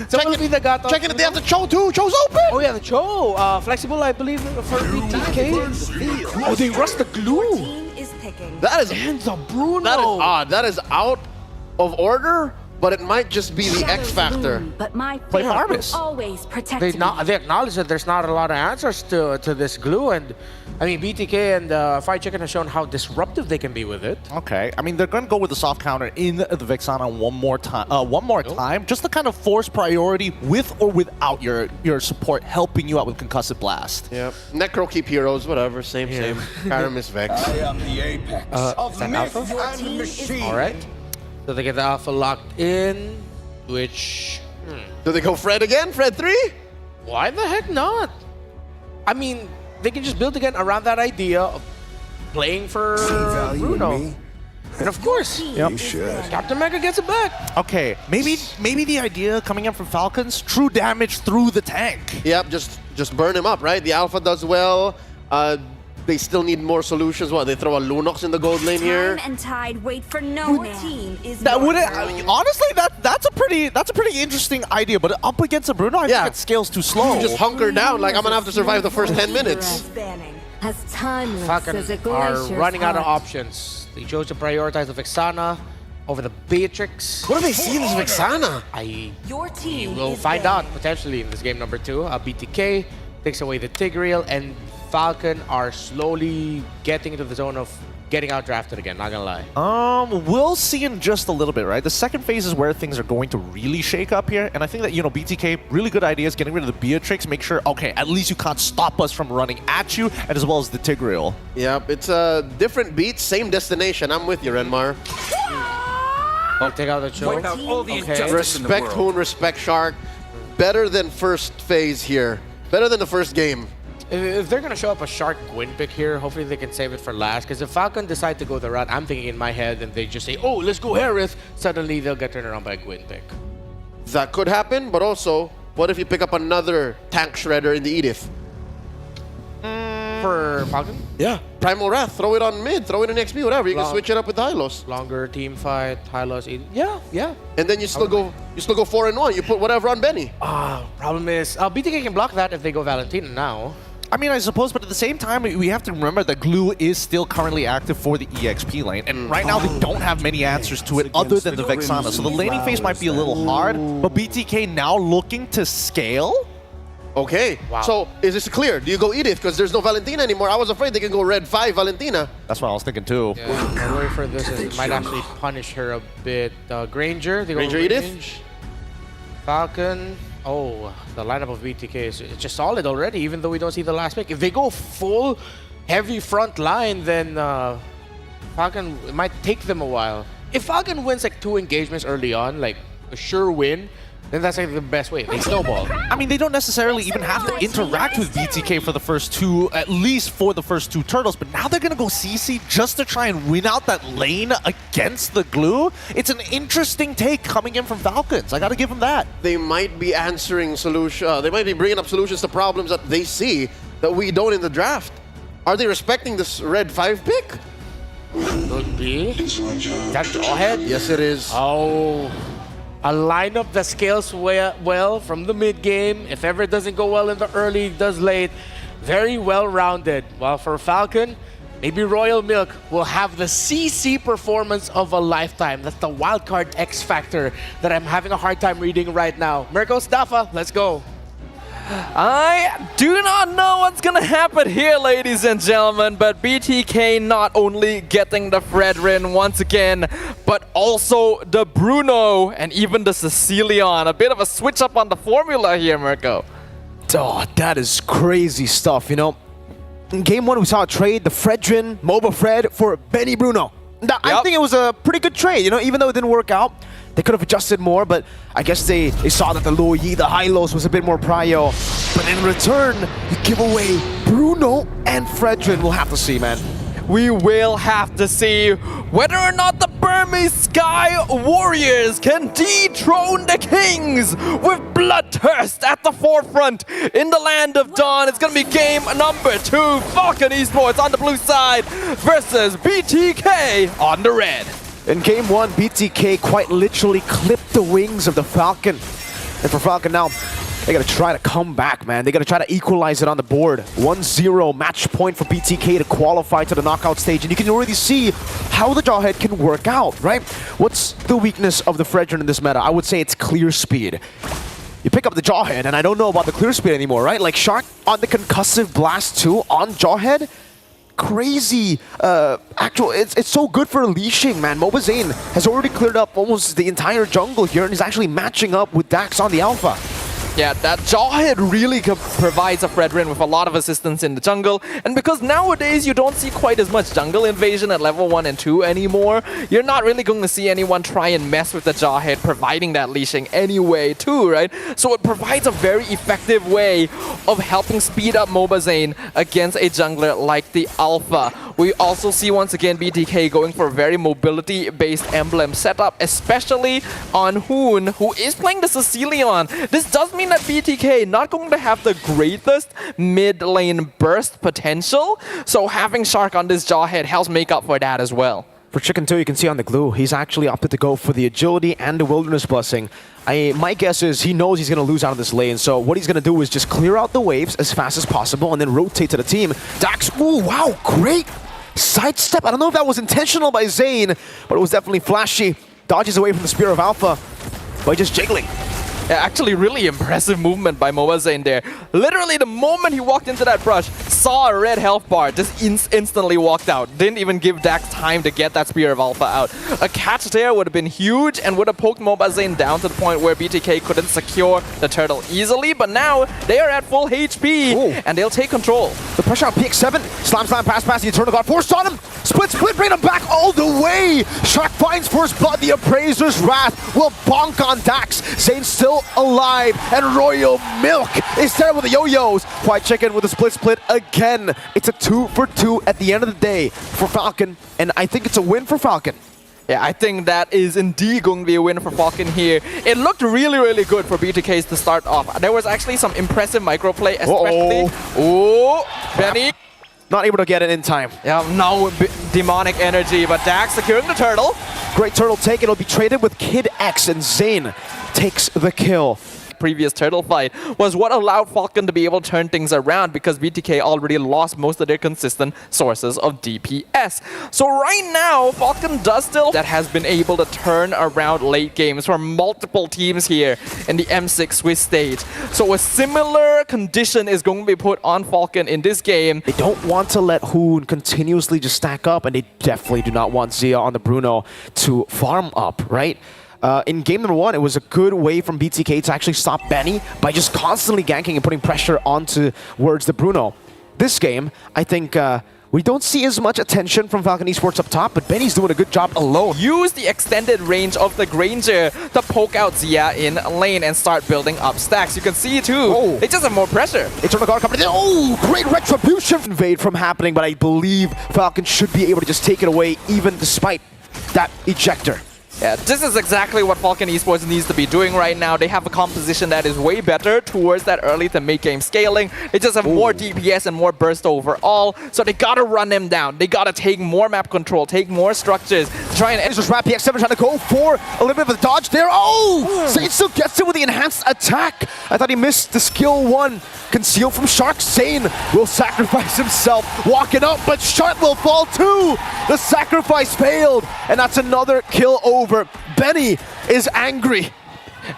So will be the Gato. Checking it, they have the Cho too. Cho's open. Oh yeah, the Cho. Flexible, I believe, for BTK. Oh, they rust the glue. That is And the Bruno. That is odd. That is out of order, but it might just be the X factor. But my Play will Harvest. always protect They me. they acknowledge that there's not a lot of answers to this glue, and I mean BTK and Fried Chicken have shown how disruptive they can be with it. Okay, I mean they're going to go with the soft counter in the Vexana one more time, just to kind of force priority with or without your support helping you out with concussive blast. Yep. Necro keep heroes, whatever, same. Paramis Vex. I am the apex of that myth Alpha? and machine. All right, so they get the Alpha locked in, which Do they go Fred again? Fred 3? why the heck not? I mean, they can just build again around that idea of playing for Bruno. And of course, You should. Captain Mega gets it back. Okay, maybe the idea coming in from Falcons, true damage through the tank. Yep, just burn him up, right? The Alpha does well. They still need more solutions. What, they throw a Lunox in the gold lane here? Time and tide wait for no man. Team is That would honestly that's a pretty interesting idea, but up against a Bruno, I think it scales too slow. Just hunker down, like I'm gonna have to survive the first 10 minutes. as timeless Falcon as a are glacier's running out of heart. options. They chose to prioritize the Vexana over the Beatrix. What do they see in this Vexana? Your team We'll is find banning. out potentially in this game number 2. BTK takes away the Tigreal, and Falcon are slowly getting into the zone of getting outdrafted again, not gonna lie. We'll see in just a little bit, right? The second phase is where things are going to really shake up here, and I think that, you know, BTK, really good ideas, getting rid of the Beatrix, make sure, okay, at least you can't stop us from running at you, and as well as the Tigreal. Yep, it's a different beat, same destination. I'm with you, Renmar. Oh, take out the Cho. Wipe out all the injustice in the Respect world. Hoon, respect Shark. Better than first phase here. Better than the first game. If they're gonna show up a Shark Gwyn pick here, hopefully they can save it for last. Because if Falcon decide to go the route, I'm thinking in my head, and they just say, "Oh, let's go Harith," suddenly they'll get turned around by a Gwyn pick. That could happen, but also, what if you pick up another tank shredder in the Edith? For Falcon, Yeah. Primal Wrath, throw it on mid, throw it in XP, whatever. You can switch it up with Hylos. longer team fight, high loss. Yeah. And then you still go 4-1. You put whatever on Benny. Problem is, BTK can block that if they go Valentina now. I mean, I suppose, but at the same time, we have to remember that Glue is still currently active for the EXP lane, and right now they don't have many answers to it other than the Vexana, so the laning phase might be a little hard, but BTK now looking to scale? Okay, Wow. so is this clear? Do you go Edith? Because there's no Valentina anymore. I was afraid they can go Red 5 Valentina. That's what I was thinking too. Yeah, my worry for this is it might actually punish her a bit. Granger, they go Granger Edith? range. Falcon. Oh, the lineup of BTK is it's just solid already, even though we don't see the last pick. If they go full heavy front line, then Falcon, it might take them a while. If Falcon wins like 2 engagements early on, like a sure win, then that's like the best way. They snowball. I mean, they don't necessarily even have to interact with BTK for the first 2, at least for the first 2 turtles, but now they're gonna go CC just to try and win out that lane against the Glue. It's an interesting take coming in from Falcons. I gotta give them that. They might be answering solution. They might be bringing up solutions to problems that they see that we don't in the draft. Are they respecting this Red 5 pick? Could be. That ahead? Yes, it is. Oh, a lineup that scales well from the mid game. If ever it doesn't go well in the early, it does late. Very well rounded. While for Falcon, maybe Royal Milk will have the CC performance of a lifetime. That's the wildcard X factor that I'm having a hard time reading right now. Mirko Staffa, let's go. I do not know what's gonna happen here, ladies and gentlemen, but BTK not only getting the Fredrin once again, but also the Bruno and even the Cecilion. A bit of a switch up on the formula here, Mirko. Oh, that is crazy stuff, you know. In game 1, we saw a trade, the Fredrin, MOBA Fred, for Benny Bruno. I think it was a pretty good trade, you know, even though it didn't work out. They could have adjusted more, but I guess they saw that the low Yi, the high lows was a bit more prio. But in return, you give away Bruno and Fredrin. We'll have to see, man. We will have to see whether or not the Burmese Sky Warriors can dethrone the Kings with Bloodthirst at the forefront in the Land of Dawn. It's going to be game number 2. Falcon Esports on the blue side versus BTK on the red. In game 1, BTK quite literally clipped the wings of the Falcon. And for Falcon now, they gotta try to come back, man. They gotta try to equalize it on the board. 1-0 match point for BTK to qualify to the knockout stage. And you can already see how the Jawhead can work out, right? What's the weakness of the Fredrin in this meta? I would say it's clear speed. You pick up the Jawhead, and I don't know about the clear speed anymore, right? Like Shark on the concussive blast too on Jawhead. Crazy it's so good for leashing, man. Mobazane has already cleared up almost the entire jungle here and is actually matching up with Dax on the alpha. Yeah, that Jawhead really provides a Fredrin with a lot of assistance in the jungle. And because nowadays you don't see quite as much jungle invasion at level 1 and 2 anymore, you're not really going to see anyone try and mess with the Jawhead, providing that leashing anyway too, right? So it provides a very effective way of helping speed up Mobazane against a jungler like the Alpha. We also see once again BTK going for a very mobility-based emblem setup, especially on Hoon, who is playing the Sicilian. This does mean that BTK not going to have the greatest mid lane burst potential, so having Shark on this Jawhead helps make up for that as well. For Chicken 2, you can see on the glue, he's actually opted to go for the agility and the wilderness blessing. My guess is he knows he's going to lose out of this lane, so what he's going to do is just clear out the waves as fast as possible and then rotate to the team. Dax, ooh, wow, great sidestep. I don't know if that was intentional by Zane, but it was definitely flashy. Dodges away from the Spear of Alpha by just jiggling. Yeah, actually really impressive movement by Mobazane there. Literally the moment he walked into that brush, saw a red health bar, just instantly walked out. Didn't even give Dax time to get that Spear of Alpha out. A catch there would have been huge and would have poked Mobazane down to the point where BTK couldn't secure the turtle easily, but now they are at full HP. Ooh. And they'll take control. The pressure on PX7, slam, pass, the Eternal God forced on him. Split, bring him back all the way. Shark finds first blood. The Appraiser's Wrath will bonk on Dax. Zane's still alive, and Royal Milk is there with the yo-yos. White Chicken with a split again. It's a 2 for 2 at the end of the day for Falcon, and I think it's a win for Falcon. Yeah, I think that is indeed going to be a win for Falcon here. It looked really, really good for BTKs to start off. There was actually some impressive microplay, especially... Oh, Benny. Not able to get it in time. Yeah, no demonic energy, but Dax securing the turtle. Great turtle take. It'll be traded with Kid X, and Zane takes the kill. Previous turtle fight was what allowed Falcon to be able to turn things around because BTK already lost most of their consistent sources of DPS. So right now, Falcon does still that has been able to turn around late games for multiple teams here in the M6 Swiss stage. So a similar condition is going to be put on Falcon in this game. They don't want to let Hoon continuously just stack up, and they definitely do not want Zia on the Bruno to farm up, right? In game number 1, it was a good way from BTK to actually stop Benny by just constantly ganking and putting pressure onto towards the Bruno. This game, I think we don't see as much attention from Falcon Esports up top, but Benny's doing a good job alone. Use the extended range of the Granger to poke out Zia in lane and start building up stacks. You can see too, they just have more pressure. Eternal Guard coming in. Oh, great retribution invade from happening, but I believe Falcon should be able to just take it away even despite that ejector. Yeah, this is exactly what Falcon Esports needs to be doing right now. They have a composition that is way better towards that early to mid-game scaling. They just have more DPS and more burst overall, so they gotta run them down. They gotta take more map control, take more structures, try and... Just Rat PX7 trying to go for a little bit of a dodge there. Oh! Zane still gets it with the enhanced attack. I thought he missed the skill 1. Concealed from Shark. Zane will sacrifice himself, walking up, but Shark will fall too! The sacrifice failed, and that's another kill over. Benny is angry.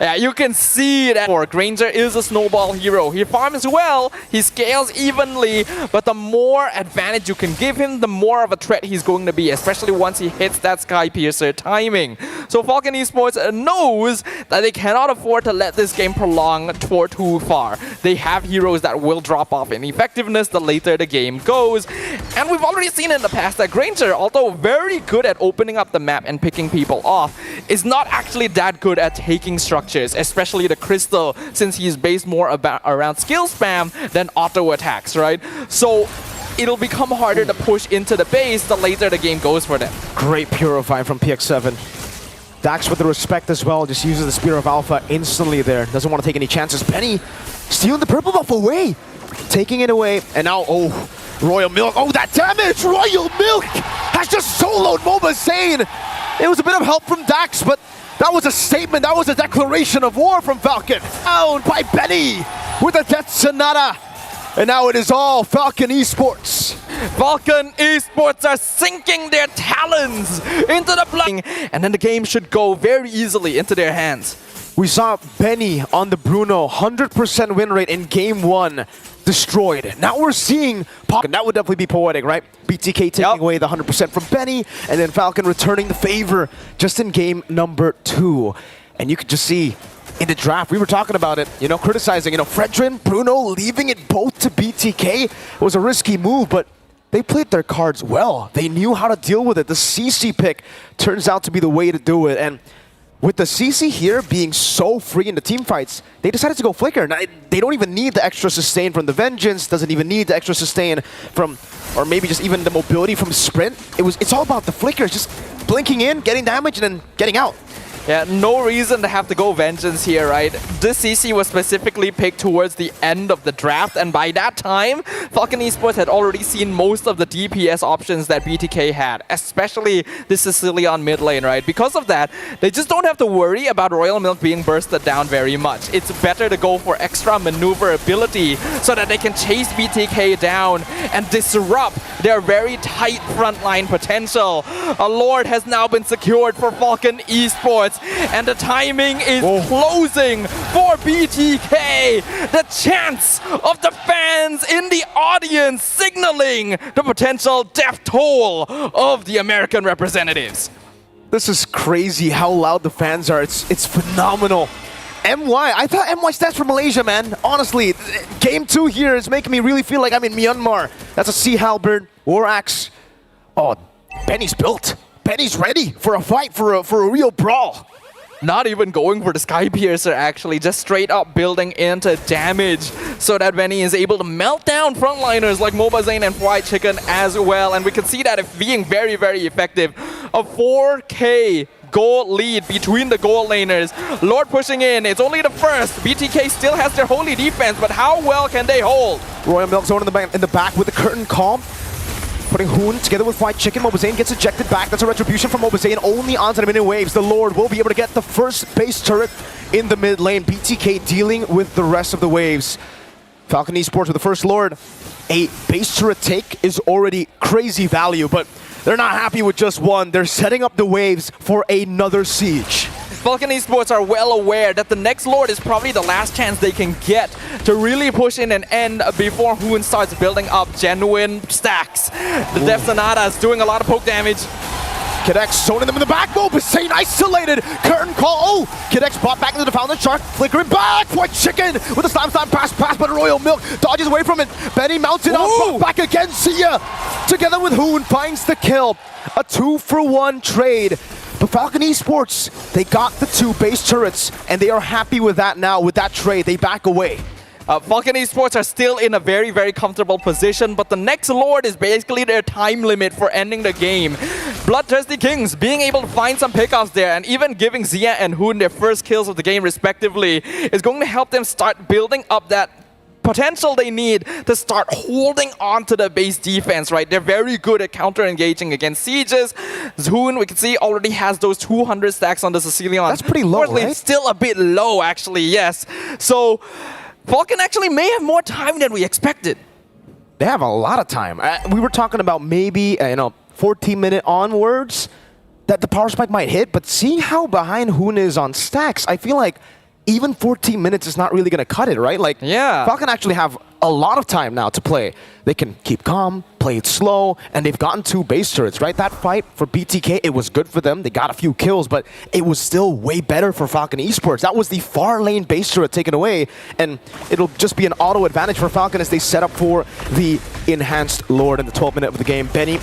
Yeah, you can see that Granger is a snowball hero. He farms well, he scales evenly, but the more advantage you can give him, the more of a threat he's going to be, especially once he hits that Sky Piercer timing. So Falcon Esports knows that they cannot afford to let this game prolong too far. They have heroes that will drop off in effectiveness the later the game goes. And we've already seen in the past that Granger, although very good at opening up the map and picking people off, is not actually that good at taking structures, especially the Crystal, since he's based more around skill spam than auto attacks, right? So it'll become harder to push into the base the later the game goes for them. Great Purify from PX7. Dax with the respect as well, just uses the Spear of Alpha instantly there. Doesn't want to take any chances. Benny stealing the purple buff away. Taking it away, and now, Royal Milk. Oh, that damage! Royal Milk has just soloed Mobazane. It was a bit of help from Dax, but That was a statement. That was a declaration of war from Falcon. Found by Benny with a Death Sonata. And now it is all Falcon Esports. Falcon Esports are sinking their talons into the blood. And then the game should go very easily into their hands. We saw Benny on the Bruno, 100% win rate in game 1, destroyed. Now we're seeing Falcon. That would definitely be poetic, right? BTK taking away the 100% from Benny, and then Falcon returning the favor just in game number 2. And you could just see in the draft, we were talking about it, you know, criticizing, you know, Fredrin, Bruno, leaving it both to BTK. It was a risky move, but they played their cards well. They knew how to deal with it. The CC pick turns out to be the way to do it. And with the CC here being so free in the team fights, they decided to go Flicker. Now, they don't even need the extra sustain from the Vengeance, doesn't even need the extra sustain from, or maybe just even the mobility from Sprint. It's all about the Flickers, just blinking in, getting damage, and then getting out. Yeah, no reason to have to go Vengeance here, right? This CC was specifically picked towards the end of the draft, and by that time, Falcon Esports had already seen most of the DPS options that BTK had, especially the Sicilian mid lane, right? Because of that, they just don't have to worry about Royal Milk being bursted down very much. It's better to go for extra maneuverability so that they can chase BTK down and disrupt their very tight frontline potential. A Lord has now been secured for Falcon Esports, and the timing is closing for BTK. The chants of the fans in the audience signaling the potential death toll of the American representatives. This is crazy how loud the fans are. It's phenomenal. MY, I thought MY stats for Malaysia, man. Honestly, game 2 here is making me really feel like I'm in Myanmar. That's a Sea Halberd, War Axe. Oh, Benny's built. Benny's ready for a fight, for a real brawl. Not even going for the Sky Piercer, actually, just straight up building into damage so that Benny is able to melt down frontliners like Mobazane and Fried Chicken as well. And we can see that being very, very effective. A 4K goal lead between the goal laners. Lord pushing in. It's only the first. BTK still has their holy defense, but how well can they hold? Royal Milk Zone in the back with the curtain call. Putting Hoon together with Fried Chicken. Mobazane gets ejected back. That's a retribution from Mobazane. Only onto the mini waves. The Lord will be able to get the first base turret in the mid lane. BTK dealing with the rest of the waves. Falcon Esports with the first Lord. A base turret take is already crazy value, but they're not happy with just one. They're setting up the waves for another siege. Falcon Esports are well aware that the next Lord is probably the last chance they can get to really push in and end before Hoon starts building up genuine stacks. The Death Sonata is doing a lot of poke damage. Kidex zoning them in the back. Mobazane isolated. Curtain call. Oh, Kidex brought back into the Fountain Shark. Flickering back. Fried Chicken with the slam pass, but Royal Milk dodges away from it. Benny mounted up. Back again. See ya. Together with Hoon finds the kill. A 2-for-1 trade. But Falcon Esports, they got the 2 base turrets, and they are happy with that now. With that trade, they back away. Falcon Esports are still in a very, very comfortable position, but the next Lord is basically their time limit for ending the game. Bloodthirsty Kings being able to find some pickoffs there, and even giving Zia and Hoon their first kills of the game respectively is going to help them start building up that potential they need to start holding on to the base defense, right? They're very good at counter-engaging against sieges. Hoon, we can see, already has those 200 stacks on the Sicilian. That's pretty low, right? It's still a bit low, actually, yes. So Falcon actually may have more time than we expected. They have a lot of time. We were talking about maybe, 14-minute onwards that the power spike might hit, but seeing how behind Hoon is on stacks, I feel like even 14 minutes is not really going to cut it, right? Like, yeah. Falcon actually have a lot of time now to play. They can keep calm, play it slow, and they've gotten 2 base turrets, right? That fight for BTK, it was good for them. They got a few kills, but it was still way better for Falcon Esports. That was the far lane base turret taken away, and it'll just be an auto advantage for Falcon as they set up for the enhanced Lord in the 12th minute of the game. Benny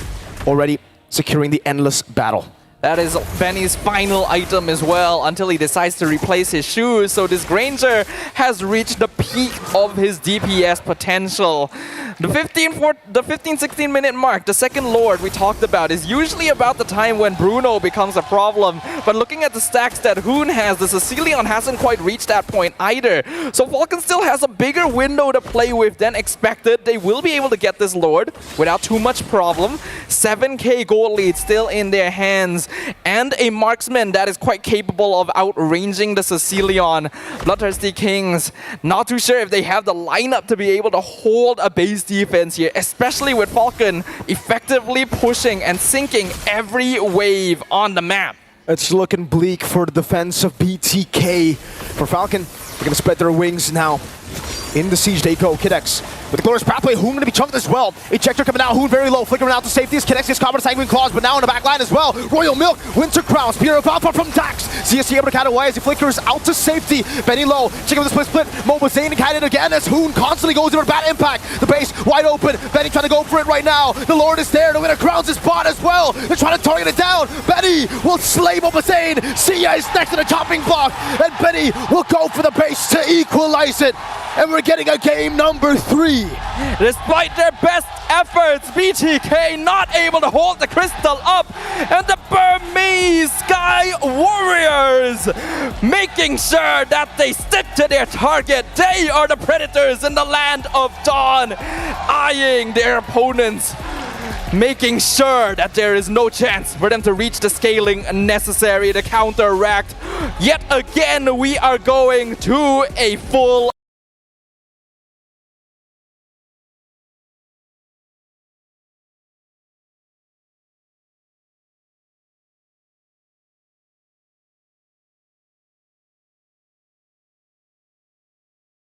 already securing the endless battle. That is Benny's final item as well until he decides to replace his shoes. So this Granger has reached the peak of his DPS potential. The 15-16 minute mark, the second Lord we talked about, is usually about the time when Bruno becomes a problem. But looking at the stacks that Hoon has, the Sicilian hasn't quite reached that point either. So Falcon still has a bigger window to play with than expected. They will be able to get this Lord without too much problem. 7K gold lead still in their hands. and a marksman that is quite capable of outranging the Sicilian. Bloodthirsty Kings, not too sure if they have the lineup to be able to hold a base defense here, especially with Falcon effectively pushing and sinking every wave on the map. It's looking bleak for the defense of BTK. For Falcon, they're going to spread their wings now. In the siege they go. Kidex with the glorious pathway. Hoon going to be chunked as well. Ejector coming out. Hoon very low. Flickering out to safety. Kidex gets caught with Sanguine Claws, but now in the back line as well. Royal Milk, Winter Crown, Spear of Alpha from Dax. CSC able to cut away as he flickers out to safety. Benny low. Checking with the split. Mobile Zane kited again as Hoon constantly goes in with bad impact. The base wide open. Benny trying to go for it right now. The Lord is there. The winner crowns his spot as well. They're trying to target it down. Benny will slay Mobile Zane. Sia is next to the chopping block. And Benny will go for the base to equalize it. And we're getting a game number 3. Despite their best efforts, BTK not able to hold the crystal up, and the Burmese Sky Warriors making sure that they stick to their target. They are the predators in the land of Dawn, eyeing their opponents, making sure that there is no chance for them to reach the scaling necessary to counteract. Yet again, we are going to a full